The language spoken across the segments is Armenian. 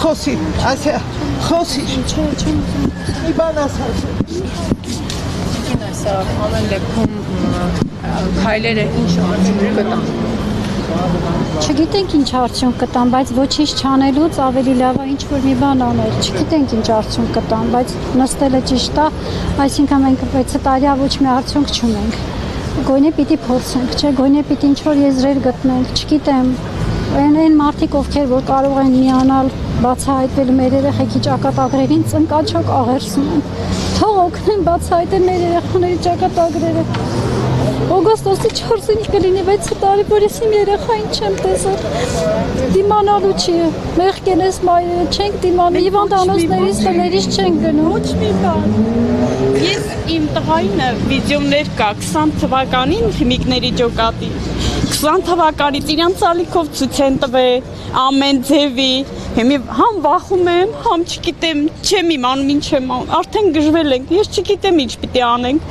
Խոսի, ասա, խոսի։ Մի բան ասած։ Այսա ամեն դեպքում քայլերը ինչ արդյունք կտան։ Չգիտենք ինչ արդյունք կտան, բայց ոչինչ չանելուց ավելի լավ է ինչ որ մի բան անել։ Չգիտենք ինչ արդյունք կտան, բայց նստելը ճիշտ է, այսինքն մենք 6 տարի ոչ մի արդյունք չունենք։ Գոնե պիտի փորձենք, չէ, գոնե պիտի ինչ որ եզրեր գտնենք, չգիտեմ։ Այն մարդիկ, ովքեր որ կարող են միանալ, բացահայտվել մեր երեխեքի ճակատագրերին, ծնկաչոք աղերսում են։ Թող օգնեն բացահայտել մեր երեխաների ճակատագրերը։ Օգոստոսի 4-ին կլինի 6 տարի, որ ես իմ երեխային չեմ տեսել։ Դիմանալու չի, մեղքենես մայրերը չենք դիմանում, հիվանդանոցներից տներից չենք գնում։ Ոչ մի բան։ Ես իմ տղային վիդեոներ կա 20 թվականին Թիմիկների ջոկատի 20 թվականից իրանց ալիքով ցույց են տվել ամեն ձևի համ վախում եմ, համ չգիտեմ, չեմ իմանում ինչ եմ անում, արդեն գժվել ենք, ես չգիտեմ ինչ պիտի անենք,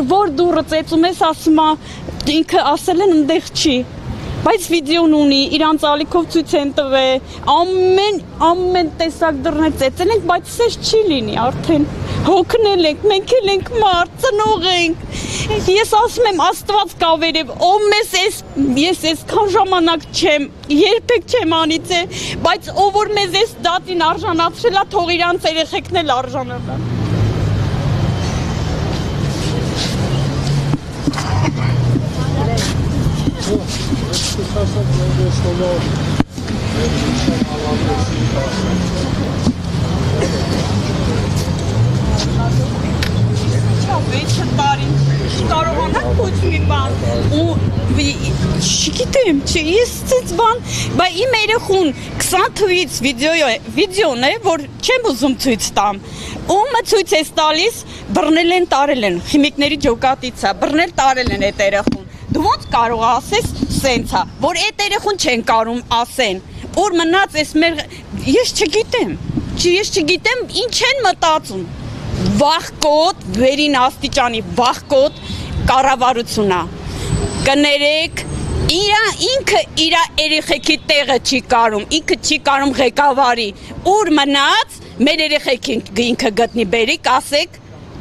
որ դուրը ծեծում ես ասում է, ինքը ասել են ընդեղ չի, բայց վիդեոն ունի, իրանց ալիքով ցույց են տվել, ամեն տեսակ դռներ ծեծել ենք, բայց սես չի լինի արդեն, հոգնել ենք, մենք էլ ենք մարդ, ծնող ենք, ես ասում եմ Աստված կա վերև, ով մեզ ես այսքան ժամանակ չեմ, երբեք չեմ անիծել, բայց ով որ մեզ այս դատին արժանացրել է, թող իրանց երեխեքն էլ արժանանան։ Վեցը տարին կարողանակ ոչ մի բան ու չգիտեմ, ես ցած բան, բայց իմ երեխուն 20 թվից վիդեոն է, որ չեմ ուզում ցույց տամ։ Ումը ցույց է տալիս, բռնել են, տարել են, Խիմիկների ջոկատից է, բռնել տարել են այդ երեխուն։ Դու ոնց կարող ասես սենց է, որ այդ երեխուն չեն կարող ասեն։ Որ մնաց այս մեր ես չգիտեմ ինչ են մտածում։ Վախկոտ, վերին աստիճանի վախկոտ կառավարությունն է։ Կներեք, ինքը իր երեխեքի տեղը չի կարում, ինքը չի կարում ղեկավարի։ Ուր մնաց, մեր երեխեքին ինքը գտնի բերիկ, ասեք,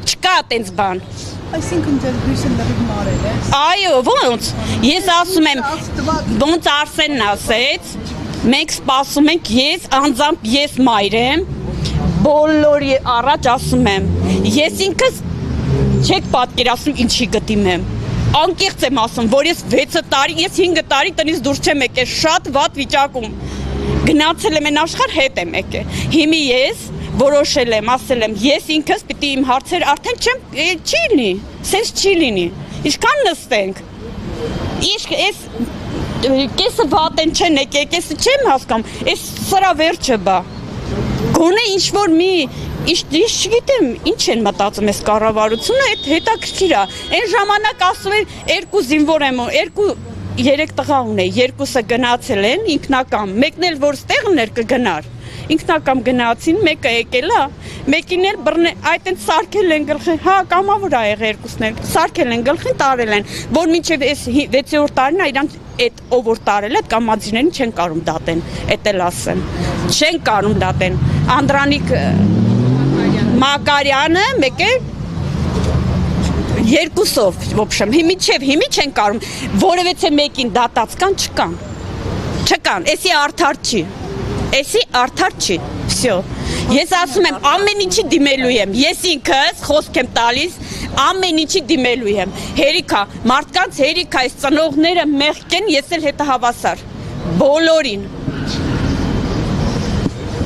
չկա այդպես բան։ Այսինքն ձեր հույսը լրիվ մարել է։ Այո, ոնց։ Ես ասում եմ, ոնց Արսենն ասեց, մենք սպասում ենք, ես մայր եմ, բոլորի առաջ ասում եմ, ես ինքս չեք պատկերացնում ինչի գտիմեմ, անկեղծ եմ ասում, որ ես 6 տարի, ես 5 տարի տնից դուրս չեմ եկել, շատ վատ վիճակում, գնացել եմ են աշխարհ հետ եմ եկել, հիմի ես որոշել եմ, ասել եմ, ես ինքս պիտի իմ հարցեր արդեն չի լինի, սենց չի լինի, ինչքան նստենք, ես կեսը վատ են չեն եկել, կեսը չեմ հասկանում, ես սրա վերջը բա, գոնե ինչ-որ մի, ես չգիտեմ, ինչ են մտածում ես կառավարությունը, այդ հետաքրքիր է, այն ժամանակ ասում են 2 զինվոր եմ, 3 տղա ունե, 2-ը գնացել են ինքնակամ, մեկն էլ որ ստեղն էր կգնար, ինքնակամ գնացին, մեկը եկել է, մեկին էլ այդ են սարքել են գլխին, հա կամավոր ա եղել 2-ն էլ, սարքել են գլխին, տարել են, որ մինչև այս 6-րդ տարին է իրանց այդ ով որ տարել է, կամաձիներին չեն կարում դատեն, էդ էլ ասեմ, չեն կարում դատեն, Անդրանիկ Մակարյանը մեկ է 2-ով, ոբշեմ, հիմի չեն կարում, որևէ մեկին դատած կան, չկան, էսի արդար չի, վсё, ես ասում եմ, ամեն ինչի դիմելու եմ, ես ինքս խոսք եմ տալիս, ամեն ինչի դիմելու եմ, հերիքա, մարդկանց հերիքա, այս ծնողները մեղք են, ես էլ հետը հավասար, բոլորին,